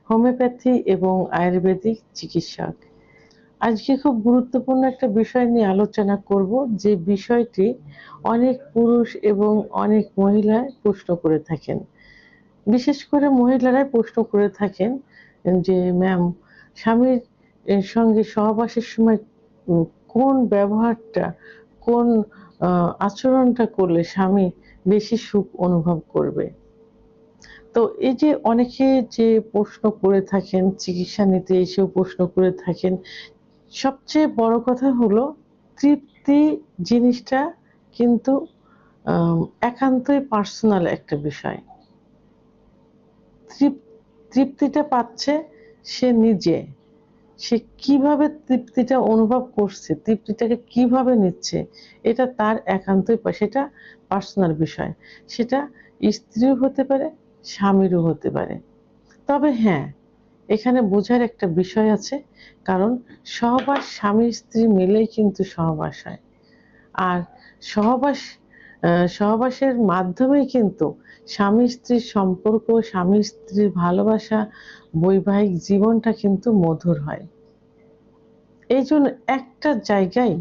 Homeopathy এবং আয়ুর্বেদিক চিকিৎসক। আজকে খুব গুরুত্বপূর্ণ একটা বিষয় নিয়ে আলোচনা করব, যে বিষয়টি অনেক পুরুষ এবং অনেক মহিলা প্রশ্ন করে থাকেন। বিশেষ করে মহিলারাই প্রশ্ন করে থাকেন যে, ম্যাম, স্বামীর সঙ্গে সহবাসের সময় উম কোন ব্যবহারটা, কোন আচরণটা করলে স্বামী বেশি সুখ অনুভব করবে? তো এই যে অনেকে যে প্রশ্ন করে থাকেন, চিকিৎসা নিতে এসেও প্রশ্ন করে থাকেন। সবচেয়ে বড় কথা হলো, তৃপ্তি জিনিসটা কিন্তু একান্তই পার্সোনাল একটা বিষয়। তৃপ তৃপ্তিটা পাচ্ছে সে নিজে। সে কিভাবে তৃপ্তিটা অনুভব করছে, তৃপ্তিটাকে কিভাবে নিচ্ছে, এটা তার একান্তই সেটা পার্সোনাল বিষয়। সেটা স্ত্রীও হতে পারে, স্বামীরও হতে পারে। তবে হ্যাঁ, এখানে বোঝার একটা বিষয় আছে। কারণ সহবাস স্বামী-স্ত্রী মিলেই কিন্তু সহবাস হয়। আর সহবাস সহবাসের মাধ্যমেই কিন্তু স্বামী-স্ত্রীর সম্পর্ক, স্বামী-স্ত্রীর ভালোবাসা, বৈবাহিক জীবনটা কিন্তু মধুর হয়। এইজন্য একটা জায়গায়,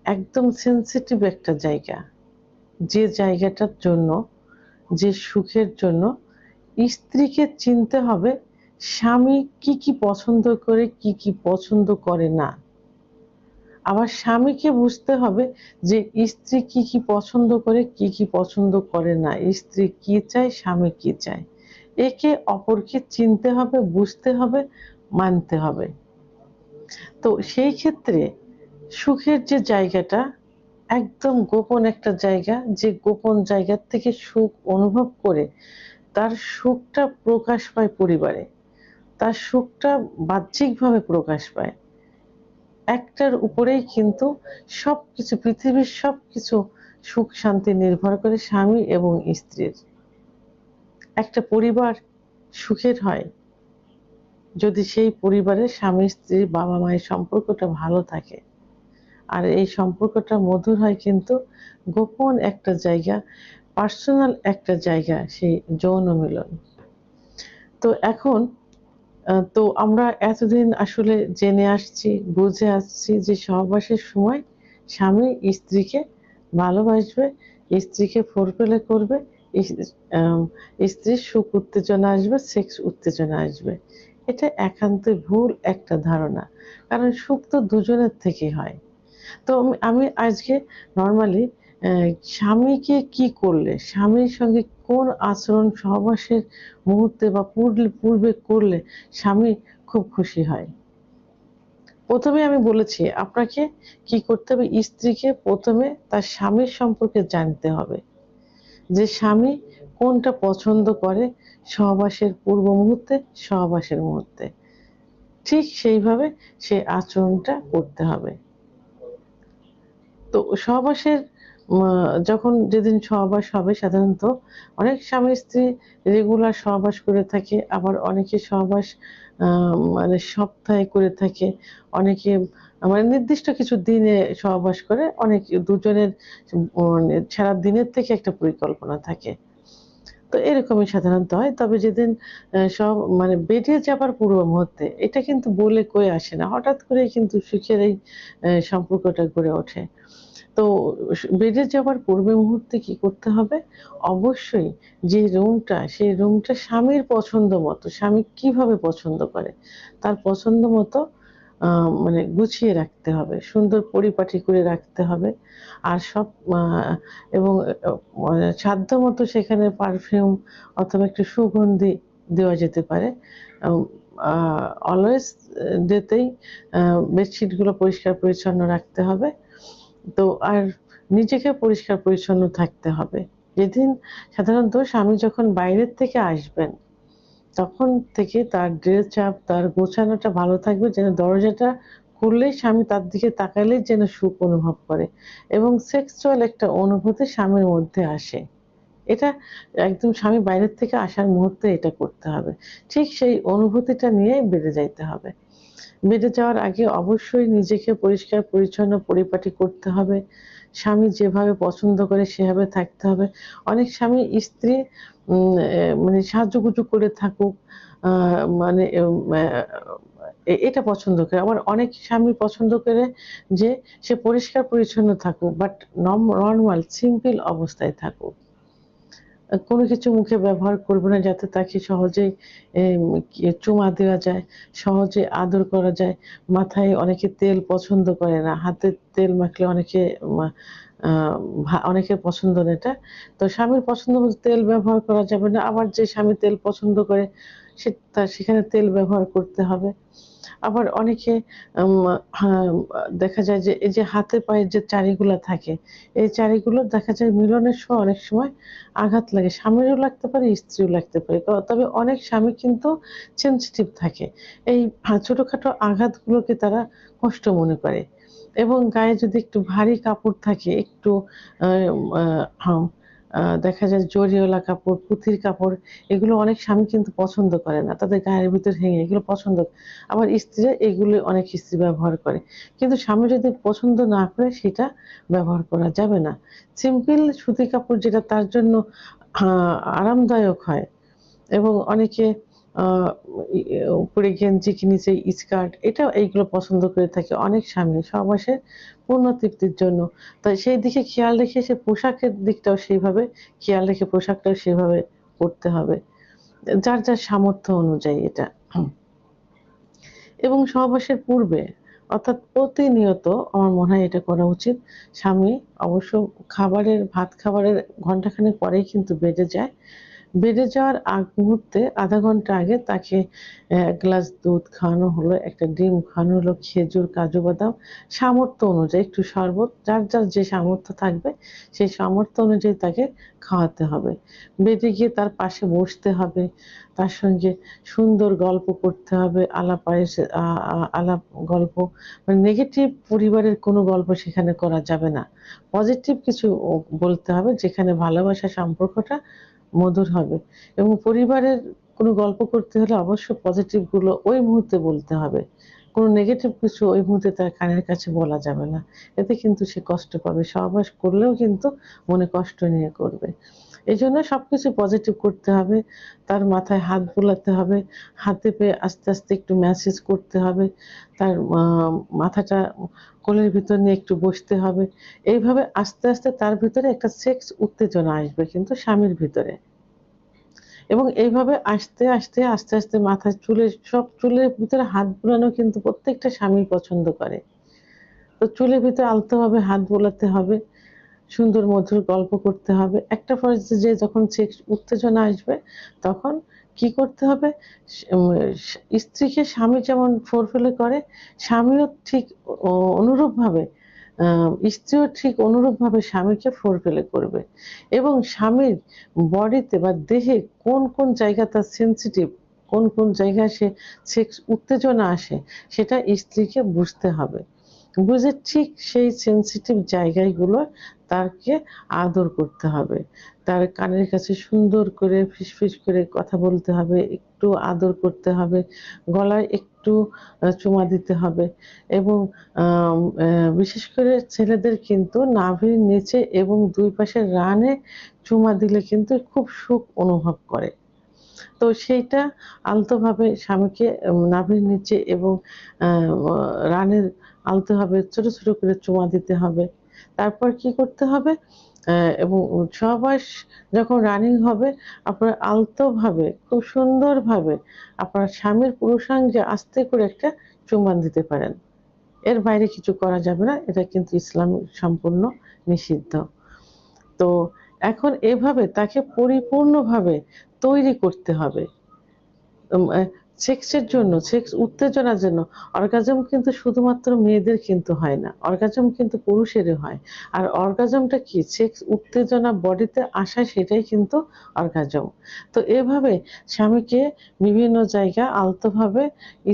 একদম সেনসিটিভ একটা জায়গা, যে জায়গাটার জন্য, যে সুখের জন্য স্ত্রীকে চিনতে হবে স্বামী কি, কি পছন্দ করে, কি, কি পছন্দ করে না। আবার স্বামীকে বুঝতে হবে যে স্ত্রী কি, কি পছন্দ করে, কি, কি পছন্দ করে না। স্ত্রী কি চায়, স্বামী কি চায়। একে অপরকে চিনতে হবে, বুঝতে হবে, মানতে হবে। তো সেই ক্ষেত্রে সুখের যে জায়গাটা, একদম গোপন একটা জায়গা, যে গোপন জায়গার থেকে সুখ অনুভব করে তার সুখটা প্রকাশ পায় পরিবারে। তার সুখটা বাহ্যিকভাবে প্রকাশ পায়। একটার উপরেই কিন্তু সবকিছু, পৃথিবীর সবকিছু সুখ শান্তি নির্ভর করে স্বামী এবং স্ত্রীর। একটা পরিবার সুখের হয় যদি সেই পরিবারের স্বামী স্ত্রীর বাবা মায়ের সম্পর্কটা ভালো থাকে। আর এই সম্পর্কটা মধুর হয় কিন্তু গোপন একটা জায়গা, পার্সোনাল একটা জায়গা, সেই যৌন মিলন। তো এখন তো আমরা এতদিন আসলে জেনে আসছি, বুঝে আসছি যে সহবাসের সময় স্বামী স্ত্রীকে ভালোবাসবে, স্ত্রীকে ফোরপ্লে করবে, ইস আম স্ত্রীর সুখ উত্তেজনা আসবে, সেক্স উত্তেজনা আসবে। এটা একান্তই ভুল একটা ধারণা। কারণ সুখ তো দুজনের থেকেই হয়। তো আমি আজকে নরমালি স্বামীকে কি করলে, স্বামীর সঙ্গে কোন আচরণ সহবাসের মুহূর্তে বা পূর্বে করলে স্বামী খুব খুশি হয়। ১ম এ আমি বলেছি আপনাকে কি করতে হবে, স্ত্রীকে ১ম এ তার স্বামীর সম্পর্কে জানতে হবে। যে স্বামী কোনটা পছন্দ করে সহবাসের পূর্ব মুহূর্তে, সহবাসের মুহূর্তে। ঠিক সেইভাবে সেই আচরণটা করতে হবে। তো সহবাসের যখন যেদিন সহবাস হবে, সাধারণত অনেক স্বামী-স্ত্রী রেগুলার সহবাস করে থাকে। আবার অনেকে সহবাস আ মানে সপ্তাহে করে থাকে। অনেকে মানে নির্দিষ্ট কিছু দিনে সহবাস করে। অনেক দুজনের মানে সারাদিনের থেকে একটা পরিকল্পনা থাকে। তো এরকমই সাধারণত হয়। তবে যেদিন মানে বেরিয়ে যাবার পূর্ব মুহূর্তে, এটা কিন্তু বলে কয়ে আসে না। হঠাৎ করেই কিন্তু সুখের এই সম্পর্কটা গড়ে ওঠে। তো বেডে যাবার পূর্বে মুহূর্তে কি করতে হবে? অবশ্যই যে রুমটা, সেই রুমটা স্বামীর পছন্দ মতো, স্বামী কিভাবে পছন্দ করে, তার পছন্দ মতো আ মানে গুছিয়ে রাখতে হবে। সুন্দর পরিপাটি করে রাখতে হবে। আর সব এবং মানে সাধ্যমতো সেখানে পারফিউম অথবা একটু সুগন্ধি দেওয়া যেতে পারে। আম আ অলওয়েজ ডেতেই আ বেডশিট গুলো পরিষ্কার পরিচ্ছন্ন রাখতে হবে। তো আর নিজেকে পরিষ্কার পরিচ্ছন্ন থাকতে হবে। যেদিন সাধারণত স্বামী যখন বাইরের থেকে আসবেন, তখন থেকে তার ড্রেস আপ, তার গোছানোটা ভালো থাকবে, যেন দরজাটা খুললেই স্বামী তার দিকে তাকালেই যেন সুখ অনুভব করে এবং সেক্সুয়াল একটা অনুভূতি স্বামীর মধ্যে আসে। এটা একদম স্বামী বাইরের থেকে আসার মুহূর্তে এটা করতে হবে। ঠিক সেই অনুভূতিটা নিয়ে বেড়ে যাইতে হবে। বেডে যাওয়ার আগে অবশ্যই নিজেকে পরিষ্কার পরিচ্ছন্ন পরিপাটি করতে হবে। স্বামী যেভাবে পছন্দ করে সেভাবে থাকতে হবে। অনেক স্বামী স্ত্রী মানে সাজুগুজু করে থাকুক, আ মানে এটা পছন্দ করে। আবার অনেক স্বামী পছন্দ করে যে সে পরিষ্কার পরিচ্ছন্ন থাকুক, বাট নরমাল সিম্পল অবস্থায় থাকুক। কোনো কিছু মুখে ব্যবহার করবে না যাতে তাকে সহজেই চুমা দেওয়া যায়, সহজে আদর করা যায়। মাথায় অনেকে তেল পছন্দ করে না। হাতে তেল মাখলে অনেকে মা আ অনেকের পছন্দ না এটা। তো স্বামীর পছন্দ মতো তেল ব্যবহার করা যাবে না। আবার যে স্বামী তেল পছন্দ করে সেখানে তেল ব্যবহার করতে হবে। আবার অনেকে আম হ্যাঁ, দেখা যায় যে এই যে হাতে পায়ে যে চারিগুলা থাকে, এই চারিগুলো দেখা যায় মিলনের সময় অনেক সময় আঘাত লাগে। স্বামীরও লাগতে পারে, স্ত্রীও লাগতে পারে। তবে অনেক স্বামী কিন্তু সেনসিটিভ থাকে। এই ছোটখাটো আঘাতগুলোকে তারা কষ্ট মনে করে এবং গায়ে যদি একটু ভারী কাপড় থাকে, একটু আ আ হাম দেখা যায় জরিওয়ালা কাপড়, পুঁথির কাপড়, এগুলো অনেক স্বামী কিন্তু পছন্দ করে না। তাদের গায়ের ভিতর হেঙে এগুলো পছন্দ। আবার স্ত্রীরা এগুলো অনেক স্ত্রী ব্যবহার করে। কিন্তু স্বামী যদি পছন্দ না করে সেটা ব্যবহার করা যাবে না। সিম্পল সুতি কাপড় যেটা তার জন্য আ আরামদায়ক হয় এবং অনেকে আ ই উপরে গেঞ্জি কি নিচে স্কার্ট এইগুলো পছন্দ করে থাকে অনেক স্বামী সহবাসের পূর্ণ তৃপ্তির জন্য। তাই সেই দিকে খেয়াল রেখে সে পোশাকের দিকটাও সেইভাবে খেয়াল রেখে পোশাকটাও সেভাবে পড়তে হবে। যার সামর্থ্য অনুযায়ী এটা। এবং সহবাসের পূর্বে অর্থাৎ প্রতিনিয়ত আমার মনে হয় এটা করা উচিত। স্বামী অবশ্য ভাত খাবারের ঘন্টাখানেক পরেই কিন্তু বেডে যায়। বেডে যাওয়ার আগ মুহূর্তে ০.৫ ঘন্টা আগে তাকে ১ গ্লাস দুধ খাওয়ানো হলো, একটা ডিম খাওয়ানো হলো, খেজুর, কাজু বাদাম সামর্থ্য অনুযায়ী একটু শরবত যার যে সামর্থ্য থাকবে সেই সামর্থ্য অনুযায়ী তাকে খাওয়াতে হবে। বেডে গিয়ে তার পাশে বসতে হবে, তার সঙ্গে সুন্দর গল্প করতে হবে, আলাপ আয়েসে আ আ আলাপ গল্প মানে নেগেটিভ পরিবারের কোনো গল্প সেখানে করা যাবে না। পজিটিভ কিছু বলতে হবে যেখানে ভালোবাসার সম্পর্কটা মধুর হবে এবং পরিবারের কোনো গল্প করতে হলে অবশ্য পজিটিভ গুলো ওই মুহূর্তে বলতে হবে। কোনো নেগেটিভ কিছু ওই মুহূর্তে তার কানের কাছে বলা যাবে না। এতে কিন্তু সে কষ্ট পাবে। সহবাস করলেও কিন্তু মনে কষ্ট নিয়ে করবে। এজন্য সবকিছু পজিটিভ করতে হবে। তার মাথায় হাত বুলাতে হবে। হাতে পেয়ে আস্তে, আস্তে একটু ম্যাসেজ করতে হবে। তার মাথাটা কোলের ভিতর নিয়ে একটু বসতে হবে। এইভাবে আস্তে, আস্তে তার ভিতরে একটা সেক্স উত্তেজনা আসবে কিন্তু স্বামীর ভিতরে। এবং এইভাবে আস্তে, আস্তে মাথার চুলের ভিতরে হাত বুলানো কিন্তু প্রত্যেকটা স্বামী পছন্দ করে। তো চুলের ভিতরে আলতোভাবে হাত বুলাতে হবে। সুন্দর মধুর গল্প করতে হবে। একটা পর্যায়ে যখন সেক্স উত্তেজনা আসবে তখন কি করতে হবে? স উম স্ত্রীকে স্বামী যেমন ফোরফিল করে, স্বামীও ঠিক অনুরূপভাবে আ স্ত্রীও ঠিক অনুরূপভাবে স্বামীকে ফোরফিল করবে এবং স্বামীর বডিতে বা দেহে কোন জায়গা তার সেনসিটিভ, কোন জায়গায় সেক্স উত্তেজনা আসে সেটা স্ত্রীকে বুঝতে হবে। বুঝে ঠিক সেই সেনসিটিভ জায়গাগুলো তাকে আদর করতে হবে। তার কানের কাছে সুন্দর করে ফিসফিস করে কথা বলতে হবে, একটু আদর করতে হবে, গলায় একটু চুমা দিতে হবে এবং আম বিশেষ করে ছেলেদের কিন্তু নাভির নিচে এবং ২ পাশের রানে চুমা দিলে কিন্তু খুব সুখ অনুভব করে। তো সেইটা আলতোভাবে স্বামীকে নাভির নিচে এবং আ রানের আলতোভাবে ছোট করে চুমা দিতে হবে। তারপর কি করতে হবে? এবং সহবাস যখন রানিং হবে আপনার আলতোভাবে খুব সুন্দরভাবে আপনার স্বামীর পুরুষাঙ্গে আস্তে করে একটা চুম্বন দিতে পারেন। এর বাইরে কিছু করা যাবে না। এটা কিন্তু ইসলাম সম্পূর্ণ নিষিদ্ধ। তো এখন এভাবে তাকে পরিপূর্ণভাবে তৈরি করতে হবে। উম অ্যা সেক্সের জন্য, সেক্স উত্তেজনার জন্য অর্গাজম কিন্তু শুধুমাত্র মেয়েদের কিন্তু হয় না। অর্গাজম কিন্তু পুরুষেরও হয়। আর অর্গাজমটা কি? সেক্স উত্তেজনা বডিতে আসা সেটাই কিন্তু অর্গাজম। তো এভাবে স্বামীকে বিভিন্ন জায়গা আলতোভাবে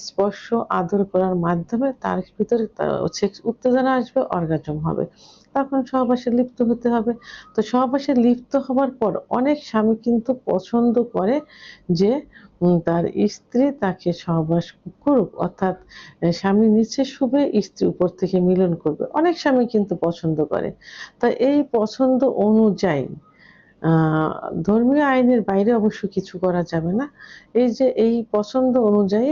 স্পর্শ, আদর করার মাধ্যমে তার ভিতরে সেক্স উত্তেজনা আসবে, অর্গাজম হবে। তখন সহবাসে লিপ্ত হতে হবে। তো সহবাসে লিপ্ত হওয়ার পর অনেক স্বামী কিন্তু পছন্দ করে যে তার স্ত্রী তাকে সহবাস করুক, অর্থাৎ স্বামী নিচে শুবে স্ত্রী উপর থেকে মিলন করবে। অনেক স্বামী কিন্তু পছন্দ করে। তা এই পছন্দ অনুযায়ী আ ধর্মীয় আইনের বাইরে অবশ্য কিছু করা যাবে না। এই যে এই পছন্দ অনুযায়ী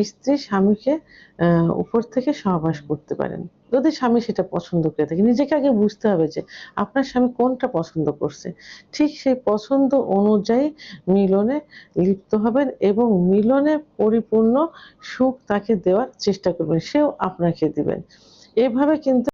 স্ত্রী স্বামীকে আ উপর থেকে সহবাস করতে পারেন। যদি স্বামী সেটা পছন্দ করে থাকে। নিজেকে আগে বুঝতে হবে যে আপনার স্বামী কোনটা পছন্দ করছে। ঠিক সেই পছন্দ অনুযায়ী মিলনে লিপ্ত হবেন এবং মিলনে পরিপূর্ণ সুখ তাকে দেওয়ার চেষ্টা করবেন। সেও আপনাকে দিবেন। এভাবে কিন্তু